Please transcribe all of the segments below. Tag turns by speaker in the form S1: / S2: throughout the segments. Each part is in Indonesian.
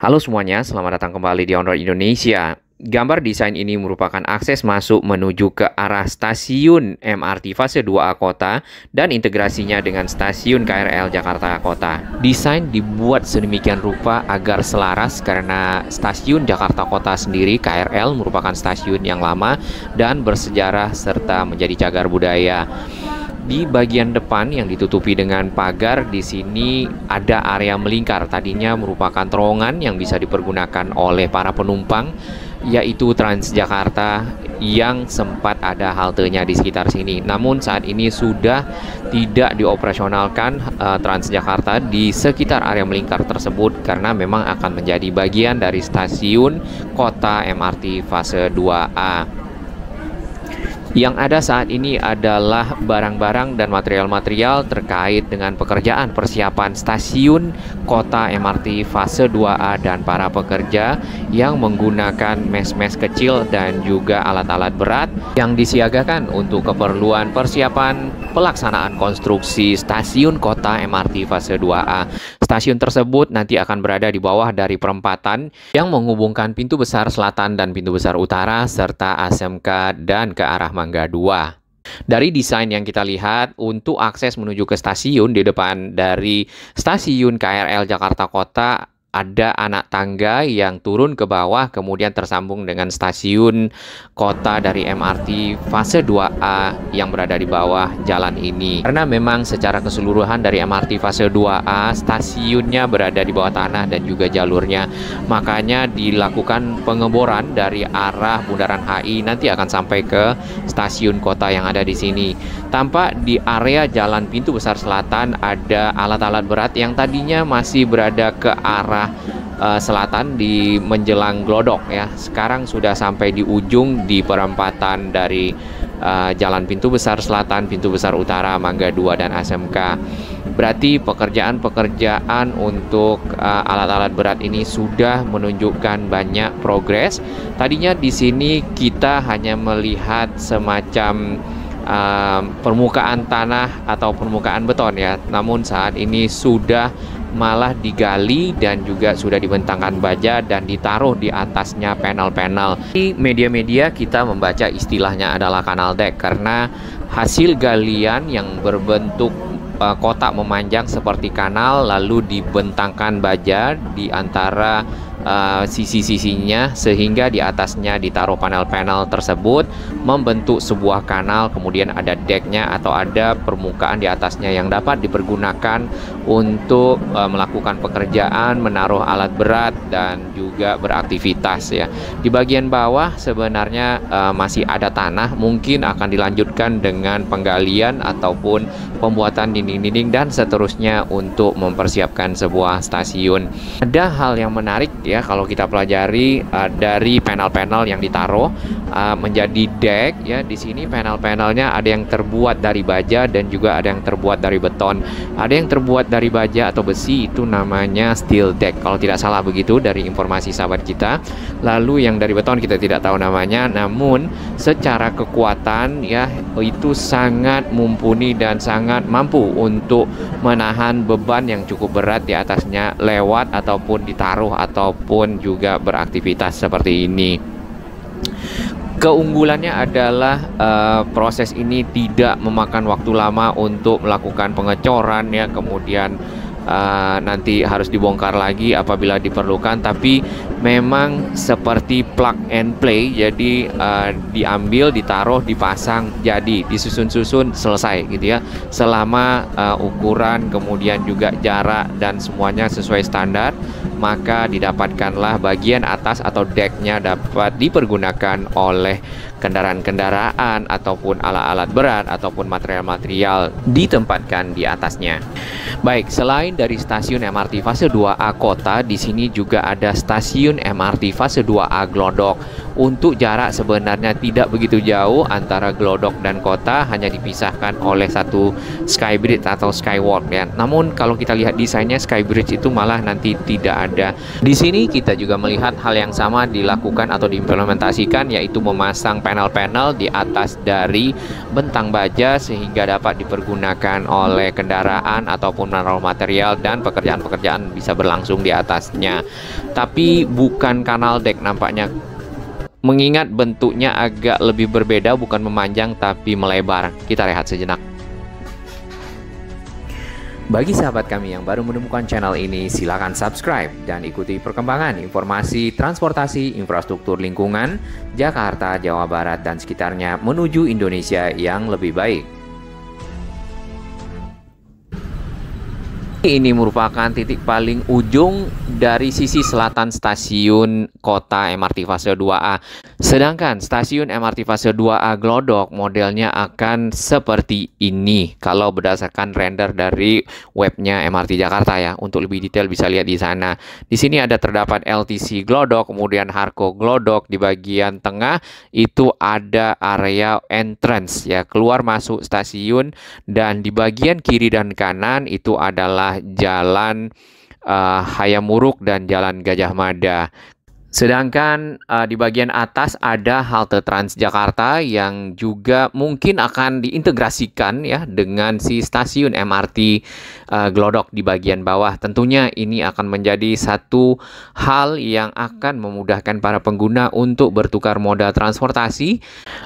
S1: Halo semuanya, selamat datang kembali di On-Road Indonesia. Gambar desain ini merupakan akses masuk menuju ke arah stasiun MRT fase 2A Kota dan integrasinya dengan stasiun KRL Jakarta Kota. Desain dibuat sedemikian rupa agar selaras karena stasiun Jakarta Kota sendiri KRL merupakan stasiun yang lama dan bersejarah serta menjadi cagar budaya. Di bagian depan yang ditutupi dengan pagar, di sini ada area melingkar. Tadinya merupakan terowongan yang bisa dipergunakan oleh para penumpang, yaitu Transjakarta yang sempat ada haltenya di sekitar sini. Namun saat ini sudah tidak dioperasionalkan Transjakarta di sekitar area melingkar tersebut karena memang akan menjadi bagian dari stasiun kota MRT fase 2A. Yang ada saat ini adalah barang-barang dan material-material terkait dengan pekerjaan persiapan stasiun kota MRT fase 2A dan para pekerja yang menggunakan mes-mes kecil dan juga alat-alat berat yang disiagakan untuk keperluan persiapan pelaksanaan konstruksi stasiun kota MRT fase 2A. Stasiun tersebut nanti akan berada di bawah dari perempatan yang menghubungkan pintu besar selatan dan pintu besar utara serta ASMK dan ke arah Mangga 2. Dari desain yang kita lihat, untuk akses menuju ke stasiun di depan dari stasiun KRL Jakarta Kota ada anak tangga yang turun ke bawah kemudian tersambung dengan stasiun kota dari MRT fase 2A yang berada di bawah jalan ini. Karena memang secara keseluruhan dari MRT fase 2A stasiunnya berada di bawah tanah dan juga jalurnya, makanya dilakukan pengeboran dari arah Bundaran HI nanti akan sampai ke stasiun kota yang ada di sini. Tampak di area jalan pintu besar selatan ada alat-alat berat yang tadinya masih berada ke arah selatan di menjelang Glodok ya. Sekarang sudah sampai di ujung di perempatan dari jalan pintu besar selatan, pintu besar utara, Mangga 2 dan ASMK. Berarti pekerjaan untuk alat-alat berat ini sudah menunjukkan banyak progres. Tadinya di sini kita hanya melihat semacam permukaan tanah atau permukaan beton ya. Namun saat ini sudah malah digali dan juga sudah dibentangkan baja dan ditaruh di atasnya panel-panel. Di media-media kita membaca istilahnya adalah kanal deck karena hasil galian yang berbentuk kotak memanjang seperti kanal lalu dibentangkan baja di antara sisi-sisinya sehingga di atasnya ditaruh panel-panel tersebut membentuk sebuah kanal, kemudian ada decknya atau ada permukaan di atasnya yang dapat dipergunakan untuk melakukan pekerjaan, menaruh alat berat dan juga beraktivitas ya. Di bagian bawah sebenarnya masih ada tanah, mungkin akan dilanjutkan dengan penggalian ataupun pembuatan dinding-dinding dan seterusnya untuk mempersiapkan sebuah stasiun. Ada hal yang menarik ya kalau kita pelajari dari panel-panel yang ditaruh menjadi deck ya. Di sini panel-panelnya ada yang terbuat dari baja dan juga ada yang terbuat dari beton. Ada yang terbuat dari baja atau besi, itu namanya steel deck kalau tidak salah begitu dari informasi sahabat kita. Lalu yang dari beton kita tidak tahu namanya, namun secara kekuatan ya itu sangat mumpuni dan sangat mampu untuk menahan beban yang cukup berat di atasnya lewat ataupun ditaruh ataupun juga beraktivitas seperti ini. Keunggulannya adalah proses ini tidak memakan waktu lama untuk melakukan pengecoran ya, kemudian nanti harus dibongkar lagi apabila diperlukan, tapi memang seperti plug and play, jadi diambil, ditaruh, dipasang, jadi disusun-susun selesai gitu ya, selama ukuran kemudian juga jarak dan semuanya sesuai standar, maka didapatkanlah bagian atas atau decknya dapat dipergunakan oleh kendaraan-kendaraan ataupun alat-alat berat ataupun material-material ditempatkan di atasnya. Baik, selain dari stasiun MRT fase 2A Kota, di sini juga ada stasiun MRT fase 2A Glodok. Untuk jarak sebenarnya tidak begitu jauh antara Glodok dan kota, hanya dipisahkan oleh satu skybridge atau skywalk ya. Namun kalau kita lihat desainnya, skybridge itu malah nanti tidak ada. Di sini kita juga melihat hal yang sama dilakukan atau diimplementasikan, yaitu memasang panel-panel di atas dari bentang baja sehingga dapat dipergunakan oleh kendaraan ataupun menaruh material dan pekerjaan-pekerjaan bisa berlangsung di atasnya. Tapi bukan kanal dek nampaknya. Mengingat bentuknya agak lebih berbeda, bukan memanjang tapi melebar. Kita lihat sejenak. Bagi sahabat kami yang baru menemukan channel ini, silakan subscribe dan ikuti perkembangan informasi transportasi infrastruktur lingkungan Jakarta, Jawa Barat, dan sekitarnya menuju Indonesia yang lebih baik. Ini merupakan titik paling ujung dari sisi selatan stasiun kota MRT fase 2A. Sedangkan stasiun MRT fase 2A Glodok modelnya akan seperti ini. Kalau berdasarkan render dari webnya MRT Jakarta ya. Untuk lebih detail bisa lihat di sana. Di sini ada terdapat LTC Glodok, kemudian Harko Glodok. Di bagian tengah itu ada area entrance ya, keluar masuk stasiun, dan di bagian kiri dan kanan itu adalah Jalan Hayam Wuruk dan Jalan Gajah Mada. Sedangkan di bagian atas ada halte Transjakarta yang juga mungkin akan diintegrasikan ya dengan si stasiun MRT Glodok di bagian bawah. Tentunya ini akan menjadi satu hal yang akan memudahkan para pengguna untuk bertukar moda transportasi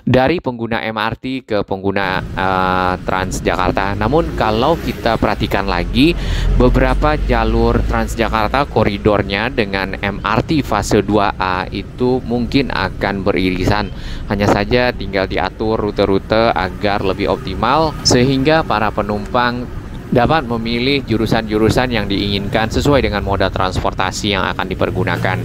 S1: dari pengguna MRT ke pengguna Transjakarta. Namun kalau kita perhatikan lagi, beberapa jalur Transjakarta koridornya dengan MRT fase 2A itu mungkin akan beririsan. Hanya saja tinggal diatur rute-rute agar lebih optimal sehingga para penumpang dapat memilih jurusan-jurusan yang diinginkan sesuai dengan moda transportasi yang akan dipergunakan.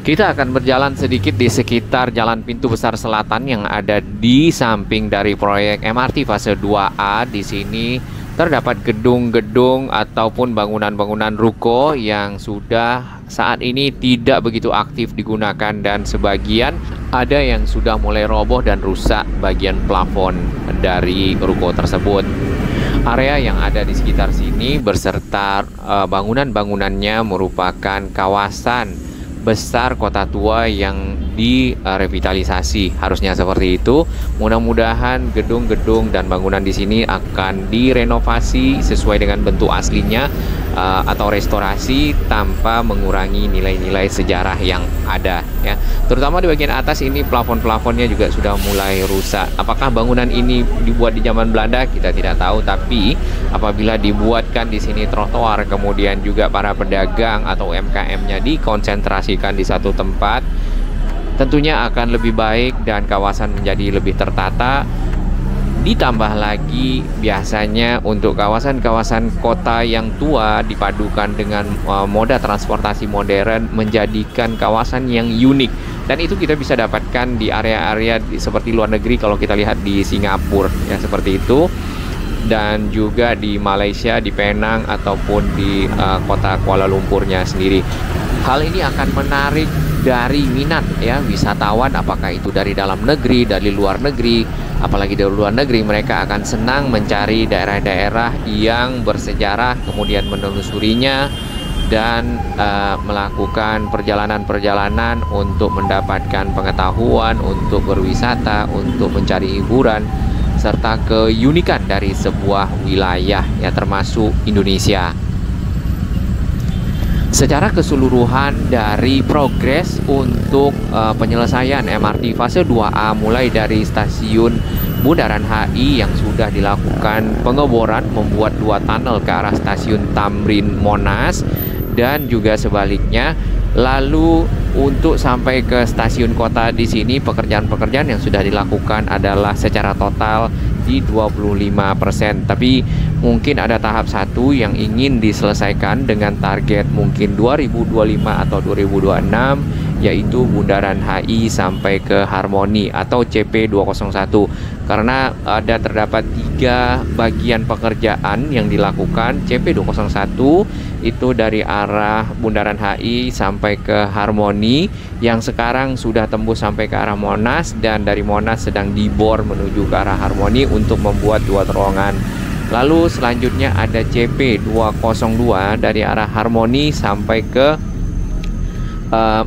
S1: Kita akan berjalan sedikit di sekitar Jalan Pintu Besar Selatan yang ada di samping dari proyek MRT fase 2A. Di sini terdapat gedung-gedung ataupun bangunan-bangunan ruko yang sudah saat ini tidak begitu aktif digunakan, dan sebagian ada yang sudah mulai roboh dan rusak bagian plafon dari ruko tersebut. Area yang ada di sekitar sini beserta bangunan-bangunannya merupakan kawasan besar kota tua yang direvitalisasi. Harusnya seperti itu. Mudah-mudahan gedung-gedung dan bangunan di sini akan direnovasi sesuai dengan bentuk aslinya atau restorasi tanpa mengurangi nilai-nilai sejarah yang ada ya. Terutama di bagian atas ini plafon-plafonnya juga sudah mulai rusak. Apakah bangunan ini dibuat di zaman Belanda? Kita tidak tahu, tapi apabila dibuatkan di sini trotoar, kemudian juga para pedagang atau UMKM-nya dikonsentrasikan di satu tempat, tentunya akan lebih baik dan kawasan menjadi lebih tertata. Ditambah lagi biasanya untuk kawasan-kawasan kota yang tua dipadukan dengan moda transportasi modern menjadikan kawasan yang unik, dan itu kita bisa dapatkan di area-area seperti luar negeri. Kalau kita lihat di Singapura ya seperti itu, dan juga di Malaysia, di Penang ataupun di kota Kuala Lumpurnya sendiri. Hal ini akan menarik dari minat ya wisatawan, apakah itu dari dalam negeri, dari luar negeri. Apalagi dari luar negeri, mereka akan senang mencari daerah-daerah yang bersejarah, kemudian menelusurinya dan melakukan perjalanan-perjalanan untuk mendapatkan pengetahuan, untuk berwisata, untuk mencari hiburan, serta keunikan dari sebuah wilayah ya, termasuk Indonesia. Secara keseluruhan dari progres untuk penyelesaian MRT fase 2A mulai dari stasiun Bundaran HI yang sudah dilakukan pengeboran membuat 2 tunnel ke arah stasiun Tamrin Monas dan juga sebaliknya. Lalu untuk sampai ke stasiun kota di sini, pekerjaan-pekerjaan yang sudah dilakukan adalah secara total di 25%. Tapi mungkin ada tahap 1 yang ingin diselesaikan dengan target mungkin 2025 atau 2026, yaitu Bundaran HI sampai ke Harmoni atau CP201. Karena ada terdapat 3 bagian pekerjaan yang dilakukan. CP201 itu dari arah Bundaran HI sampai ke Harmoni yang sekarang sudah tembus sampai ke arah Monas, dan dari Monas sedang dibor menuju ke arah Harmoni untuk membuat 2 terowongan. Lalu selanjutnya ada CP202 dari arah Harmoni sampai ke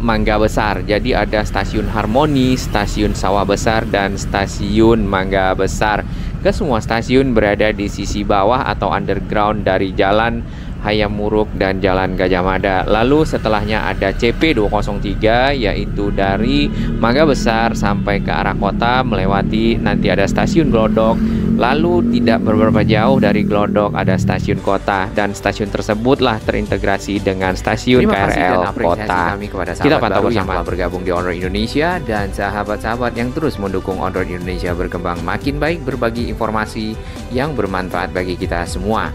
S1: Mangga Besar. Jadi ada stasiun Harmoni, stasiun Sawah Besar, dan stasiun Mangga Besar. Kesemua stasiun berada di sisi bawah atau underground dari Jalan Hayam Wuruk dan Jalan Gajah Mada. Lalu setelahnya ada CP203, yaitu dari Mangga Besar sampai ke arah kota melewati nanti ada stasiun Glodok. Lalu tidak beberapa jauh dari Glodok ada stasiun kota, dan stasiun tersebutlah terintegrasi dengan stasiun KRL kota. Kita pantau bersama yang bergabung di Onroad Indonesia dan sahabat-sahabat yang terus mendukung Onroad Indonesia berkembang makin baik, berbagi informasi yang bermanfaat bagi kita semua.